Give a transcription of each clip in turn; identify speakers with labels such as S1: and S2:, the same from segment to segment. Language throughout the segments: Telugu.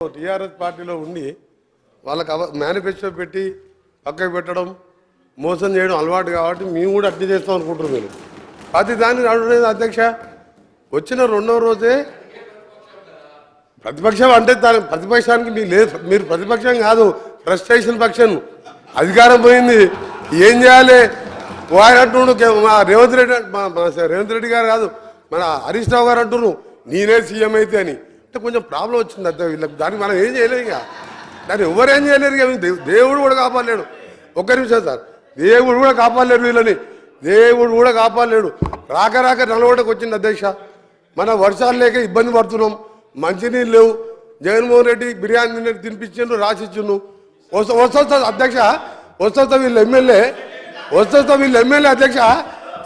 S1: టీఆర్ఎస్ పార్టీలో ఉండి వాళ్ళకి మేనిఫెస్టో పెట్టి పక్కకు పెట్టడం మోసం చేయడం అలవాటు కాబట్టి మేము కూడా అడ్డు చేస్తాం అనుకుంటున్నాం. మీరు ప్రతి దాన్ని అడగలేదు అధ్యక్ష. వచ్చిన రెండో రోజే ప్రతిపక్షం అంటే దాని ప్రతిపక్షానికి మీకు లేదు, మీరు ప్రతిపక్షం కాదు, ఫ్రస్ట్రేషన్ పక్షం. అధికారం పోయింది, ఏం చేయాలి వాడు అంటున్నాడు. మా రేవంత్ రెడ్డి గారు కాదు, మన హరీష్ రావు గారు అంటున్నారు నేనే సీఎం అయితే అని. అంటే కొంచెం ప్రాబ్లం వచ్చింది అంతే వీళ్ళకి. దానికి మనం ఏం చేయలేము, ఇక దాన్ని ఎవరేం చేయలేరు. ఇక దేవుడు కూడా కాపాడలేడు. ఒక్క నిమిషం సార్, దేవుడు కూడా కాపాడలేడు వీళ్ళని, దేవుడు కూడా కాపాడలేడు. రాక రాక నలగొండకు వచ్చింది అధ్యక్ష. మన వర్షాలు లేక ఇబ్బంది పడుతున్నాం, మంచినీళ్ళు లేవు. జగన్మోహన్ రెడ్డి బిర్యానీ తినిపించిండు, రాసిచ్చిండు. వస్తా అధ్యక్ష, వస్తా వీళ్ళు ఎమ్మెల్యే అధ్యక్ష.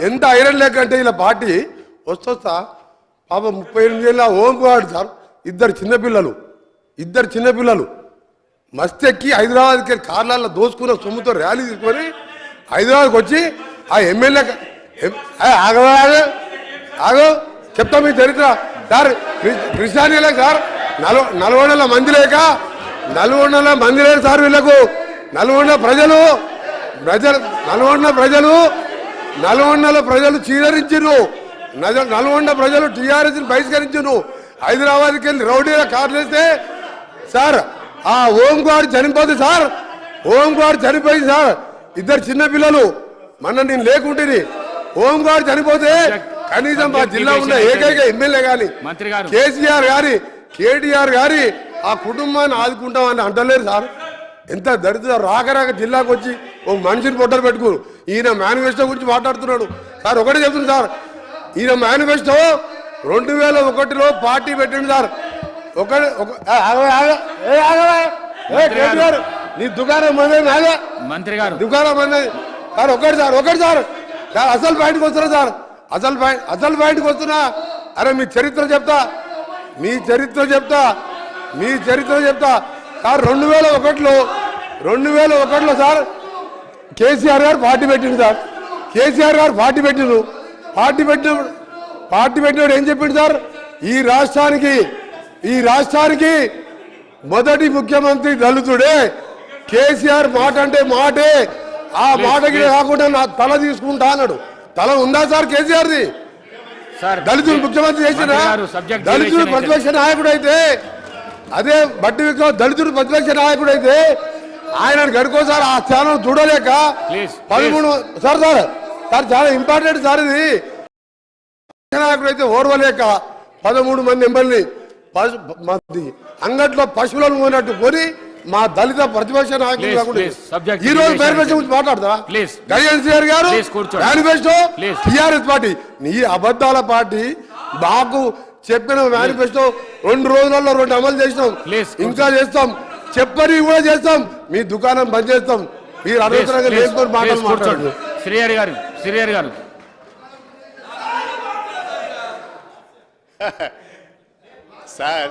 S1: ఎంత ఐరన్ లేక అంటే వీళ్ళ పార్టీ వస్తా పాప 38 ఏళ్ళ ఓంకువాడు సార్. ఇద్దరు చిన్నపిల్లలు మస్తెక్కి హైదరాబాద్కి కార్లలో దోసుకున్న సొమ్ముతో ర్యాలీ తీసుకొని హైదరాబాద్కి వచ్చి ఆ ఎమ్మెల్యే ఆగో చెప్తా మీ చరిత్ర సార్. కృష్ణానీలే సార్, 400 మంది లేక 400 మంది లేరు సార్ వీళ్ళకు. నల్గొండ ప్రజలు చీదరించారు. నల్గొండ ప్రజలు టీఆర్ఎస్ని బహిష్కరించారు. హైదరాబాద్కి వెళ్ళి రౌడీల కార్లు వేస్తే సార్ ఆ ఓంకాడు చనిపోతుంది సార్. ఓంకాడు చనిపోయింది సార్. ఇద్దరు చిన్నపిల్లలు మొన్న నేను లేకుంటే ఓంకాడు చనిపోతే కనీసం మా జిల్లా ఉన్న ఏకైక ఎమ్మెల్యే కానీ కేటీఆర్ గారి ఆ కుటుంబాన్ని ఆదుకుంటామని అంటలేరు సార్. ఎంత దరిద్ర రాక జిల్లాకు వచ్చి ఒక మనిషిని పొట్టలు పెట్టుకోరు. ఈయన మేనిఫెస్టో గురించి మాట్లాడుతున్నాడు సార్. ఒకటే చెప్తుంది సార్, ఈయన మేనిఫెస్టో 2001లో పార్టీ పెట్టింది సార్. నీ దుకాణం మంది మంత్రి గారు దుకాణం మంది సార్. ఒకటి సార్ అసలు పాయింట్కి వస్తున్నా సార్. అసలు పాయింట్కి వస్తున్నా. అరే మీ చరిత్ర చెప్తా సార్. 2001లో సార్ కేసీఆర్ గారు పార్టీ పెట్టిండు సార్. పార్టీ పెట్టినప్పుడు ఏం చెప్పిండు సార్, ఈ రాష్ట్రానికి మొదటి ముఖ్యమంత్రి దళితుడే. కేసీఆర్ మాట అంటే మాటే, ఆ మాటకి కాకుండా నా తల తీసుకుంటా అన్నాడు. తల ఉందా సార్ కేసీఆర్ది? దళితుడు ముఖ్యమంత్రి చేసిన దళితుడు ప్రతిపక్ష నాయకుడు అయితే, అదే బట్టి విక్రమ్ దళితుడు ప్రతిపక్ష నాయకుడు అయితే ఆయన గడుకోసారి ఆ స్థానం చూడలేక 13 సార్ చాలా ఇంపార్టెంట్ సార్. ఇది నాయకుడు అయితే ఓర్వలేక 13 మంది ఎమ్మెల్యేని అంగట్లో పశువులను కొన్నట్టు కొని మా దళిత ప్రతిపక్ష నాయకులు ఈ రోజు మేనిఫెస్టో గురించి మాట్లాడతా. గజేంద్ర గారు మేనిఫెస్టో టీఆర్ఎస్ పార్టీ నీ అబద్ధాల పార్టీ. మాకు చెప్పిన మేనిఫెస్టో 2 రోజులలో 2 అమలు చేసినాం, ఇంకా చేస్తాం, చెప్పని కూడా చేస్తాం. మీ దుకాణం బంద్ చేస్తాం. మీరు అనవసరంగా లేకపోతే మాటలు మాట్లాడు.
S2: శ్రీహరి గారు
S3: సార్